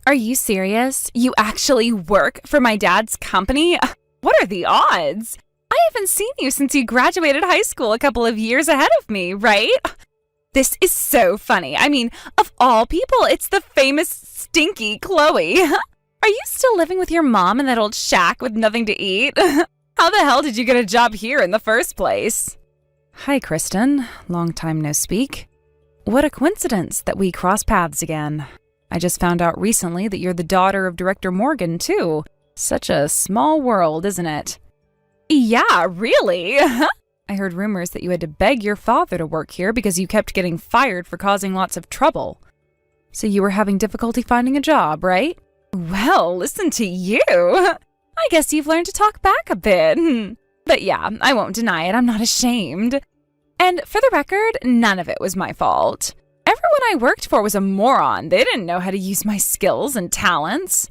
Are you serious? You actually work for my dad's company? What are the odds? I haven't seen you since you graduated high school a couple of years ahead of me, right? This is so funny. I mean, of all people, it's the famous stinky Chloe. Are you still living with your mom in that old shack with nothing to eat? How the hell did you get a job here in the first place? Hi, Kristen. Long time no speak. What a coincidence that we cross paths again. I just found out recently that you're the daughter of Director Morgan, too. Such a small world, isn't it? Yeah, really? I heard rumors that you had to beg your father to work here because you kept getting fired for causing lots of trouble. So you were having difficulty finding a job, right? Well, listen to you. I guess you've learned to talk back a bit. But yeah, I won't deny it. I'm not ashamed. And for the record, none of it was my fault. Everyone I worked for was a moron. They didn't know how to use my skills and talents.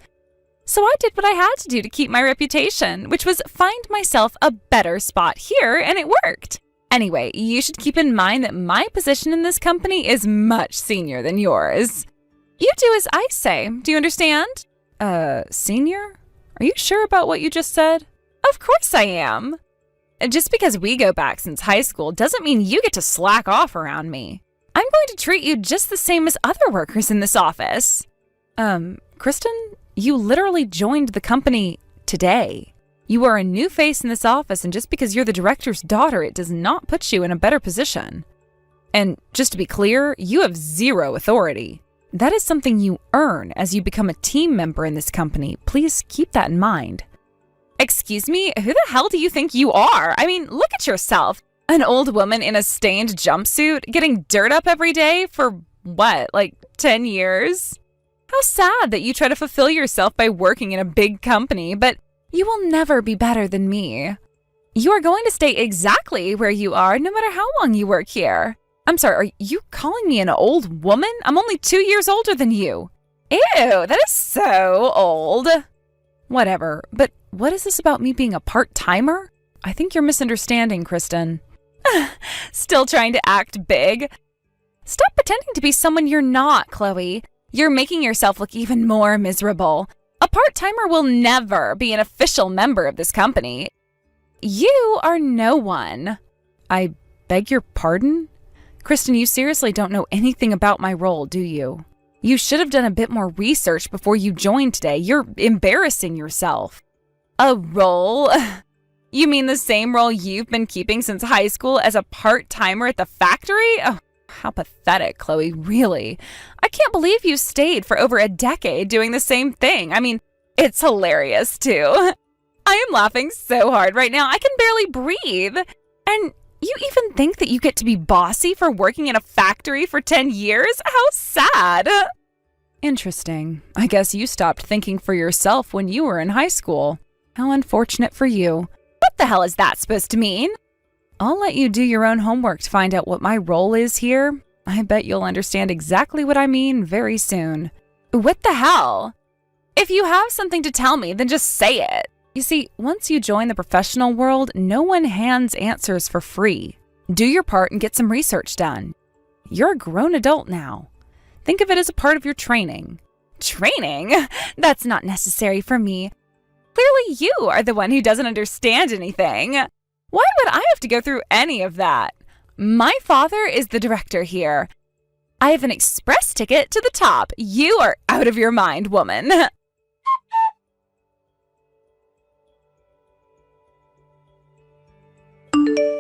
So I did what I had to do to keep my reputation, which was find myself a better spot here, and it worked. Anyway, you should keep in mind that my position in this company is much senior than yours. You do as I say. Do you understand? Senior? Are you sure about what you just said? Of course I am. Just because we go back since high school doesn't mean you get to slack off around me. I'm going to treat you just the same as other workers in this office. Kristen, you literally joined the company today. You are a new face in this office, and just because you're the director's daughter, it does not put you in a better position. And just to be clear, you have zero authority. That is something you earn as you become a team member in this company. Please keep that in mind. Excuse me? Who the hell do you think you are? I mean, look at yourself. An old woman in a stained jumpsuit getting dirt up every day for what, like 10 years? How sad that you try to fulfill yourself by working in a big company, but you will never be better than me. You are going to stay exactly where you are no matter how long you work here. I'm sorry, are you calling me an old woman? I'm only 2 years older than you. Ew, that is so old. Whatever, but what is this about me being a part-timer? I think you're misunderstanding, Kristen. Still trying to act big? Stop pretending to be someone you're not, Chloe. You're making yourself look even more miserable. A part-timer will never be an official member of this company. You are no one. I beg your pardon? Kristen, you seriously don't know anything about my role, do you? You should have done a bit more research before you joined today. You're embarrassing yourself. A role? You mean the same role you've been keeping since high school as a part-timer at the factory? Oh, how pathetic, Chloe, really. I can't believe you stayed for over a decade doing the same thing. I mean, it's hilarious, too. I am laughing so hard right now, I can barely breathe. And you even think that you get to be bossy for working in a factory for 10 years? How sad. Interesting. I guess you stopped thinking for yourself when you were in high school. How unfortunate for you. What the hell is that supposed to mean? I'll let you do your own homework to find out what my role is here. I bet you'll understand exactly what I mean very soon. What the hell? If you have something to tell me, then just say it. You see, once you join the professional world, no one hands answers for free. Do your part and get some research done. You're a grown adult now. Think of it as a part of your training. Training? That's not necessary for me. Clearly you are the one who doesn't understand anything. Why would I have to go through any of that? My father is the director here. I have an express ticket to the top. You are out of your mind, woman.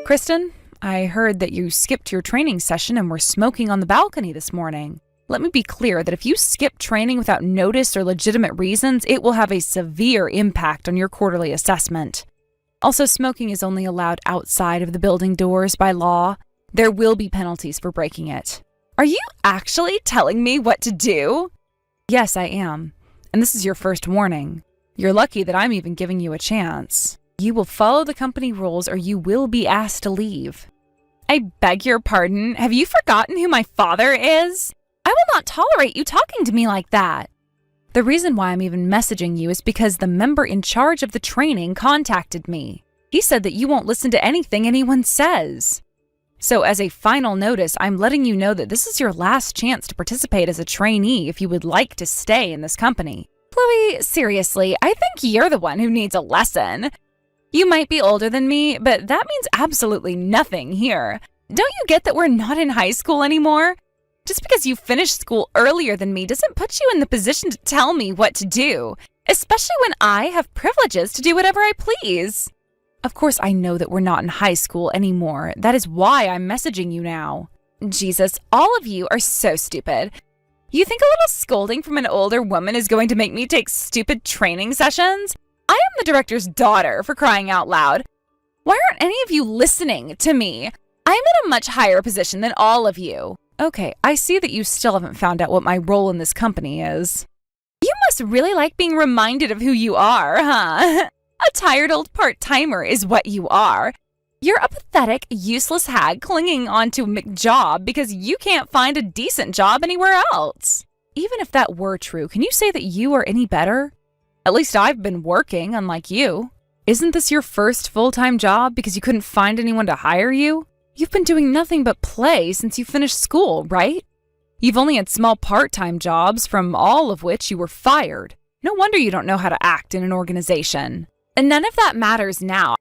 Kristen, I heard that you skipped your training session and were smoking on the balcony this morning. Let me be clear that if you skip training without notice or legitimate reasons, it will have a severe impact on your quarterly assessment. Also, smoking is only allowed outside of the building doors by law. There will be penalties for breaking it. Are you actually telling me what to do? Yes, I am. And this is your first warning. You're lucky that I'm even giving you a chance. You will follow the company rules or you will be asked to leave. I beg your pardon. Have you forgotten who my father is? I will not tolerate you talking to me like that. The reason why I'm even messaging you is because the member in charge of the training contacted me. He said that you won't listen to anything anyone says. So as a final notice, I'm letting you know that this is your last chance to participate as a trainee if you would like to stay in this company. Chloe, seriously, I think you're the one who needs a lesson. You might be older than me, but that means absolutely nothing here. Don't you get that we're not in high school anymore? Just because you finished school earlier than me doesn't put you in the position to tell me what to do, especially when I have privileges to do whatever I please. Of course, I know that we're not in high school anymore. That is why I'm messaging you now. Jesus, all of you are so stupid. You think a little scolding from an older woman is going to make me take stupid training sessions? I am the director's daughter, for crying out loud. Why aren't any of you listening to me? I'm in a much higher position than all of you. Okay, I see that you still haven't found out what my role in this company is. You must really like being reminded of who you are, huh? A tired old part-timer is what you are. You're a pathetic, useless hag clinging onto a McJob because you can't find a decent job anywhere else. Even if that were true, can you say that you are any better? At least I've been working, unlike you. Isn't this your first full-time job because you couldn't find anyone to hire you? You've been doing nothing but play since you finished school, right? You've only had small part-time jobs, from all of which you were fired. No wonder you don't know how to act in an organization. And none of that matters now.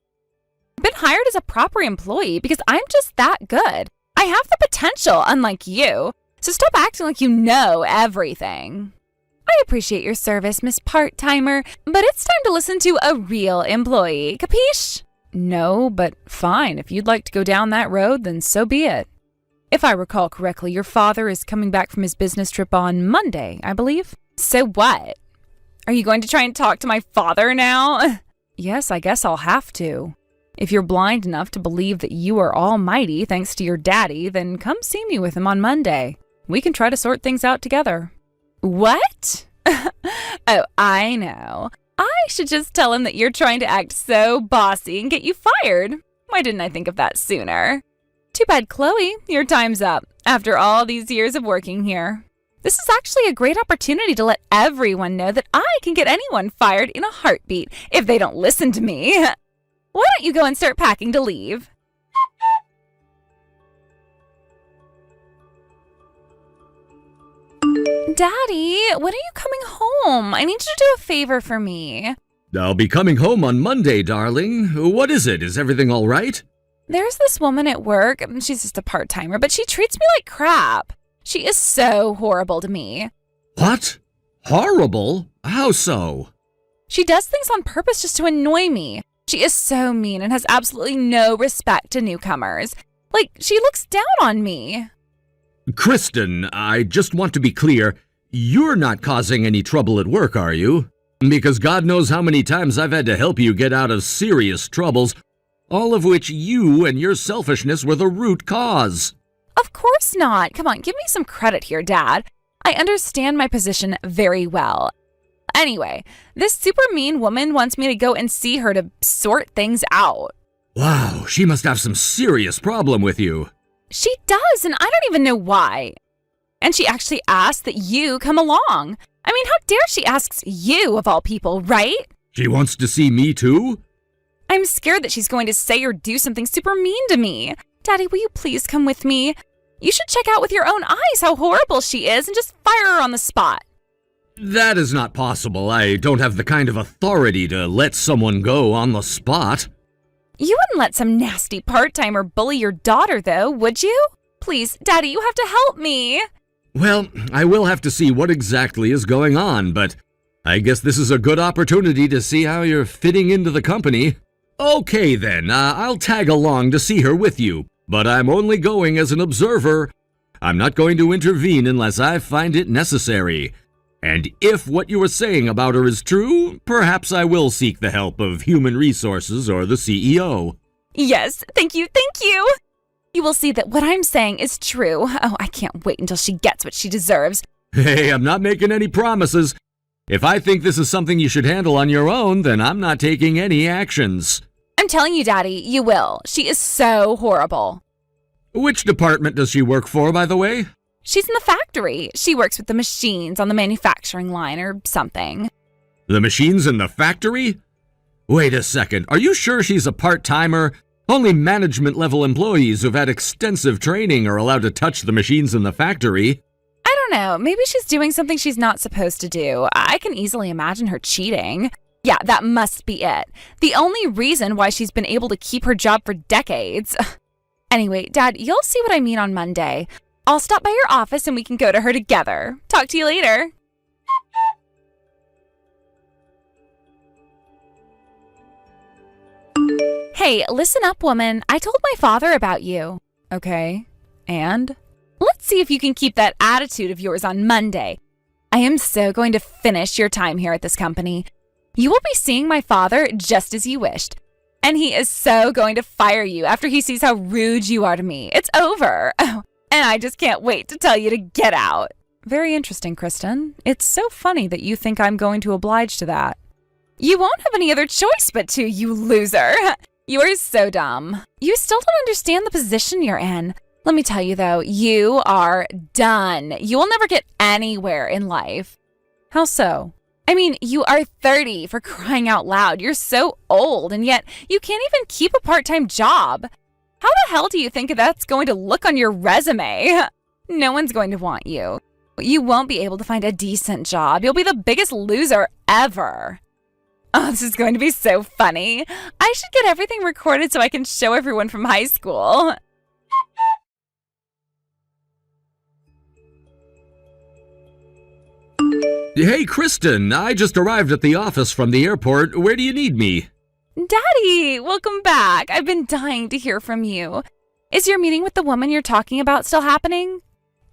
I've been hired as a proper employee because I'm just that good. I have the potential, unlike you. So stop acting like you know everything. I appreciate your service, Miss Part-Timer, but it's time to listen to a real employee, capiche? No, but fine. If you'd like to go down that road, then so be it. If I recall correctly, your father is coming back from his business trip on Monday, I believe. So what? Are you going to try and talk to my father now? Yes, I guess I'll have to. If you're blind enough to believe that you are almighty thanks to your daddy, then come see me with him on Monday. We can try to sort things out together. What? Oh, I know. I should just tell him that you're trying to act so bossy and get you fired. Why didn't I think of that sooner? Too bad, Chloe. Your time's up after all these years of working here. This is actually a great opportunity to let everyone know that I can get anyone fired in a heartbeat if they don't listen to me. Why don't you go and start packing to leave? Daddy, when are you coming home? I need you to do a favor for me. I'll be coming home on Monday, darling. What is it? Is everything all right? There's this woman at work. She's just a part-timer, but she treats me like crap. She is so horrible to me. What? Horrible? How so? She does things on purpose just to annoy me. She is so mean and has absolutely no respect to newcomers. Like, she looks down on me. Kristen, I just want to be clear. You're not causing any trouble at work, are you? Because God knows how many times I've had to help you get out of serious troubles, all of which you and your selfishness were the root cause. Of course not. Come on, give me some credit here, Dad. I understand my position very well. Anyway, this super mean woman wants me to go and see her to sort things out. Wow, she must have some serious problem with you. She does, and I don't even know why. And she actually asked that you come along. I mean, how dare she asks you, of all people, right? She wants to see me too? I'm scared that she's going to say or do something super mean to me. Daddy, will you please come with me? You should check out with your own eyes how horrible she is and just fire her on the spot. That is not possible. I don't have the kind of authority to let someone go on the spot. You wouldn't let some nasty part-timer bully your daughter, though, would you? Please, Daddy, you have to help me. Well, I will have to see what exactly is going on, but I guess this is a good opportunity to see how you're fitting into the company. Okay then, I'll tag along to see her with you, but I'm only going as an observer. I'm not going to intervene unless I find it necessary. And if what you were saying about her is true, perhaps I will seek the help of Human Resources or the CEO. Yes, thank you, thank you. You will see that what I'm saying is true. Oh, I can't wait until she gets what she deserves. Hey, I'm not making any promises. If I think this is something you should handle on your own, then I'm not taking any actions. I'm telling you, Daddy, you will. She is so horrible. Which department does she work for, by the way? She's in the factory. She works with the machines on the manufacturing line or something. The machines in the factory? Wait a second, are you sure she's a part-timer? Only management-level employees who've had extensive training are allowed to touch the machines in the factory. I don't know, maybe she's doing something she's not supposed to do. I can easily imagine her cheating. Yeah, that must be it. The only reason why she's been able to keep her job for decades. Anyway, Dad, you'll see what I mean on Monday. I'll stop by your office and we can go to her together. Talk to you later. Hey, listen up, woman. I told my father about you. Okay, and? Let's see if you can keep that attitude of yours on Monday. I am so going to finish your time here at this company. You will be seeing my father just as you wished. And he is so going to fire you after he sees how rude you are to me. It's over. Oh, and I just can't wait to tell you to get out. Very interesting, Kristen. It's so funny that you think I'm going to oblige to that. You won't have any other choice but to, you loser. You are so dumb. You still don't understand the position you're in. Let me tell you though, you are done. You will never get anywhere in life. How so? I mean, you are 30 for crying out loud. You're so old and yet you can't even keep a part-time job. How the hell do you think that's going to look on your resume? No one's going to want you. You won't be able to find a decent job. You'll be the biggest loser ever. Oh, this is going to be so funny. I should get everything recorded so I can show everyone from high school. Hey, Kristen, I just arrived at the office from the airport. Where do you need me? Daddy, welcome back. I've been dying to hear from you. Is your meeting with the woman you're talking about still happening?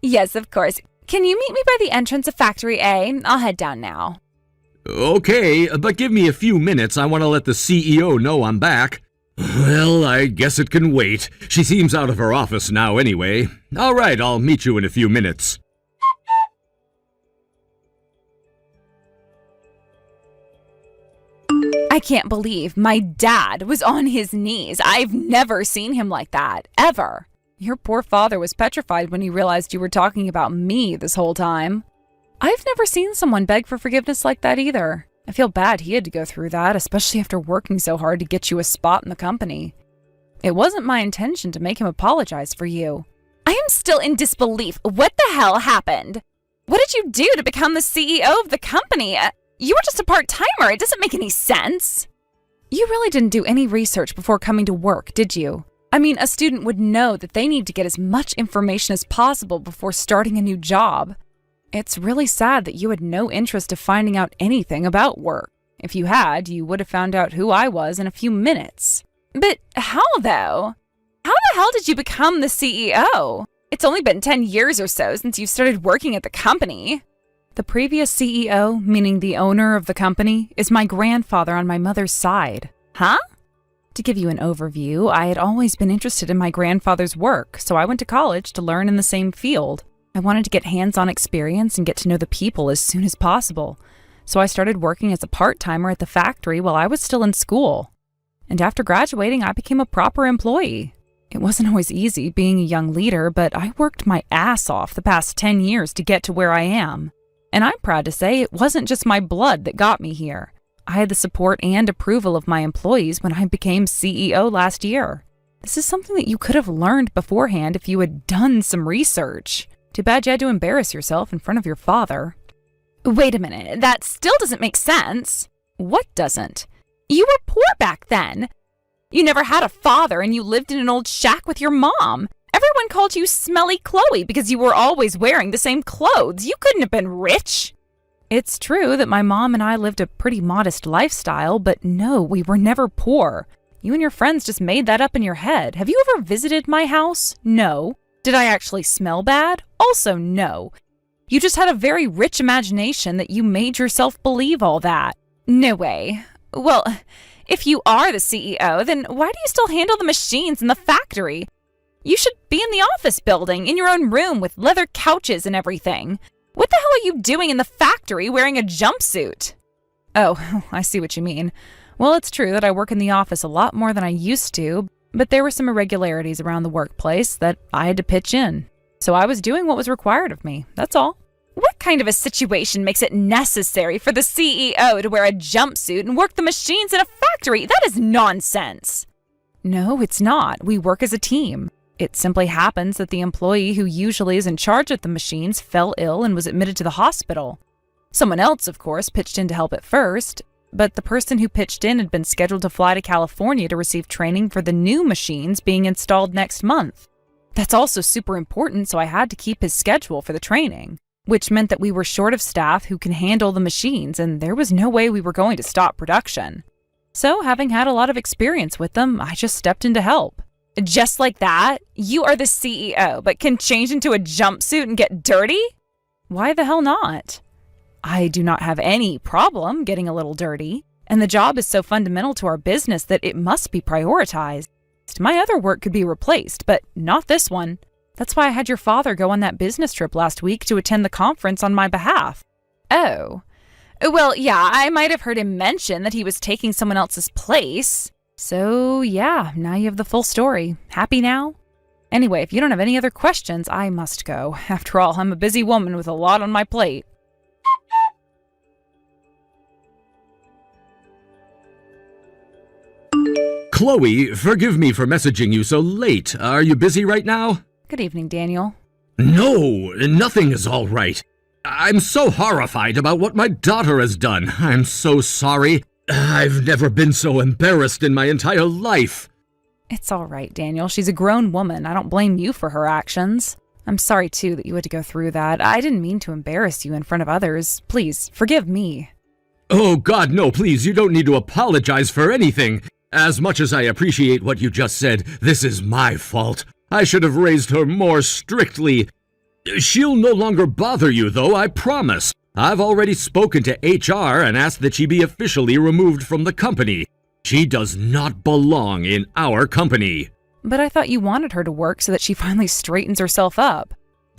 Yes, of course. Can you meet me by the entrance of Factory A? I'll head down now. Okay, but give me a few minutes. I want to let the CEO know I'm back. Well, I guess it can wait. She seems out of her office now anyway. All right, I'll meet you in a few minutes. I can't believe my dad was on his knees. I've never seen him like that, ever. Your poor father was petrified when he realized you were talking about me this whole time. I've never seen someone beg for forgiveness like that either. I feel bad he had to go through that, especially after working so hard to get you a spot in the company. It wasn't my intention to make him apologize for you. I am still in disbelief. What the hell happened? What did you do to become the CEO of the company? You were just a part-timer. It doesn't make any sense. You really didn't do any research before coming to work, did you? I mean, a student would know that they need to get as much information as possible before starting a new job. It's really sad that you had no interest of finding out anything about work. If you had, you would have found out who I was in a few minutes. But how, though? How the hell did you become the CEO? It's only been 10 years or so since you started working at the company. The previous CEO, meaning the owner of the company, is my grandfather on my mother's side. Huh? To give you an overview, I had always been interested in my grandfather's work, so I went to college to learn in the same field. I wanted to get hands-on experience and get to know the people as soon as possible, so I started working as a part-timer at the factory while I was still in school. And after graduating, I became a proper employee. It wasn't always easy being a young leader, but I worked my ass off the past 10 years to get to where I am. And I'm proud to say it wasn't just my blood that got me here. I had the support and approval of my employees when I became CEO last year. This is something that you could have learned beforehand if you had done some research. Too bad you had to embarrass yourself in front of your father. Wait a minute, that still doesn't make sense. What doesn't? You were poor back then. You never had a father and you lived in an old shack with your mom. Everyone called you Smelly Chloe because you were always wearing the same clothes. You couldn't have been rich. It's true that my mom and I lived a pretty modest lifestyle, but no, we were never poor. You and your friends just made that up in your head. Have you ever visited my house? No. Did I actually smell bad? Also no. You just had a very rich imagination that you made yourself believe all that. No way. Well, if you are the CEO, then why do you still handle the machines in the factory? You should be in the office building, in your own room with leather couches and everything. What the hell are you doing in the factory wearing a jumpsuit? Oh, I see what you mean. Well, it's true that I work in the office a lot more than I used to, but there were some irregularities around the workplace that I had to pitch in. So I was doing what was required of me, that's all. What kind of a situation makes it necessary for the CEO to wear a jumpsuit and work the machines in a factory? That is nonsense. No, it's not. We work as a team. It simply happens that the employee who usually is in charge of the machines fell ill and was admitted to the hospital. Someone else, of course, pitched in to help at first, but the person who pitched in had been scheduled to fly to California to receive training for the new machines being installed next month. That's also super important, so I had to keep his schedule for the training, which meant that we were short of staff who can handle the machines, and there was no way we were going to stop production. So, having had a lot of experience with them, I just stepped in to help. Just like that? You are the CEO, but can change into a jumpsuit and get dirty? Why the hell not? I do not have any problem getting a little dirty, and the job is so fundamental to our business that it must be prioritized. My other work could be replaced, but not this one. That's why I had your father go on that business trip last week to attend the conference on my behalf. Oh. Well, yeah, I might have heard him mention that he was taking someone else's place. So, yeah, now you have the full story. Happy now? Anyway, if you don't have any other questions, I must go. After all, I'm a busy woman with a lot on my plate. Chloe, forgive me for messaging you so late. Are you busy right now? Good evening, Daniel. No, nothing is all right. I'm so horrified about what my daughter has done. I'm so sorry. I've never been so embarrassed in my entire life. It's all right, Daniel. She's a grown woman. I don't blame you for her actions. I'm sorry, too, that you had to go through that. I didn't mean to embarrass you in front of others. Please, forgive me. Oh, God, no, please. You don't need to apologize for anything. As much as I appreciate what you just said, this is my fault. I should have raised her more strictly. She'll no longer bother you, though, I promise. I've already spoken to HR and asked that she be officially removed from the company. She does not belong in our company. But I thought you wanted her to work so that she finally straightens herself up.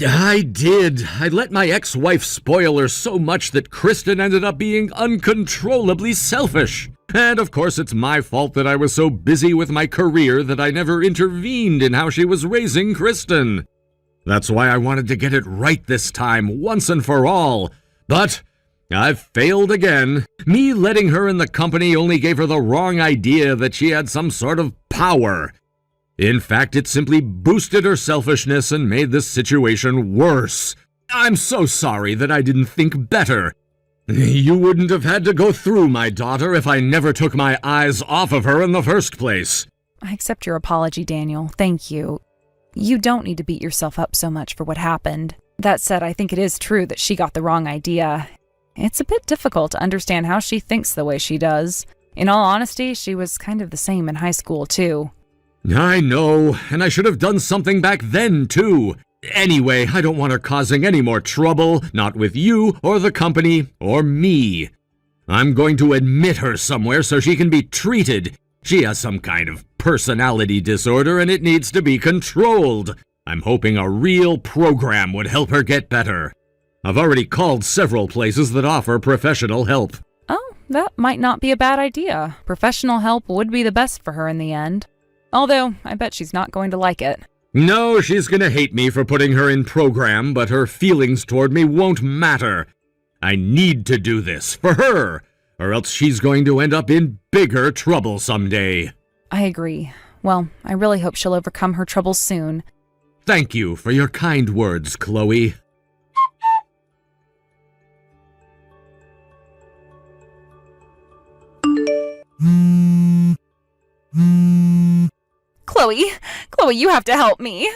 I did. I let my ex-wife spoil her so much that Kristen ended up being uncontrollably selfish. And of course it's my fault that I was so busy with my career that I never intervened in how she was raising Kristen. That's why I wanted to get it right this time, once and for all. But I've failed again. Me letting her in the company only gave her the wrong idea that she had some sort of power. In fact, it simply boosted her selfishness and made this situation worse. I'm so sorry that I didn't think better. You wouldn't have had to go through my daughter if I never took my eyes off of her in the first place. I accept your apology, Daniel. Thank you. You don't need to beat yourself up so much for what happened. That said, I think it is true that she got the wrong idea. It's a bit difficult to understand how she thinks the way she does. In all honesty, she was kind of the same in high school, too. I know, and I should have done something back then, too. Anyway, I don't want her causing any more trouble, not with you, or the company, or me. I'm going to admit her somewhere so she can be treated. She has some kind of personality disorder and it needs to be controlled. I'm hoping a real program would help her get better. I've already called several places that offer professional help. Oh, that might not be a bad idea. Professional help would be the best for her in the end. Although, I bet she's not going to like it. No, she's gonna hate me for putting her in program, but her feelings toward me won't matter. I need to do this for her, or else she's going to end up in bigger trouble someday. I agree. Well, I really hope she'll overcome her troubles soon. Thank you for your kind words, Chloe. Chloe, you have to help me.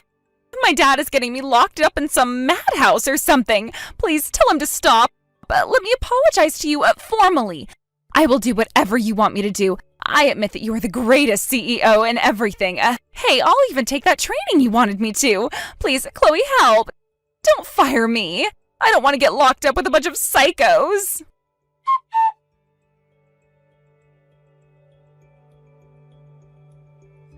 My dad is getting me locked up in some madhouse or something. Please tell him to stop. Let me apologize to you formally. I will do whatever you want me to do. I admit that you are the greatest CEO and everything. Hey, I'll even take that training you wanted me to. Please, Chloe, help. Don't fire me. I don't want to get locked up with a bunch of psychos.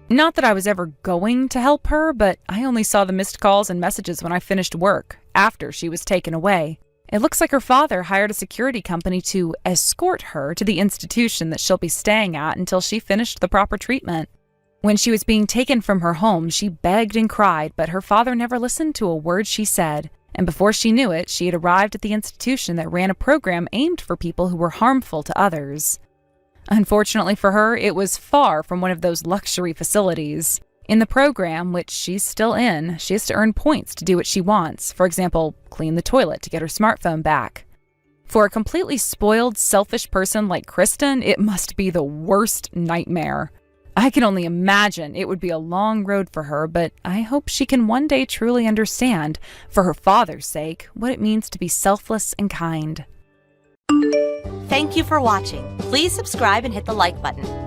Not that I was ever going to help her, but I only saw the missed calls and messages when I finished work, after she was taken away. It looks like her father hired a security company to escort her to the institution that she'll be staying at until she finished the proper treatment. When she was being taken from her home, she begged and cried, but her father never listened to a word she said. And before she knew it, she had arrived at the institution that ran a program aimed for people who were harmful to others. Unfortunately for her, it was far from one of those luxury facilities. In the program, which she's still in, she has to earn points to do what she wants. For example, clean the toilet to get her smartphone back. For a completely spoiled, selfish person like Kristen, it must be the worst nightmare. I can only imagine it would be a long road for her, but I hope she can one day truly understand, for her father's sake, what it means to be selfless and kind. Thank you for watching. Please subscribe and hit the like button.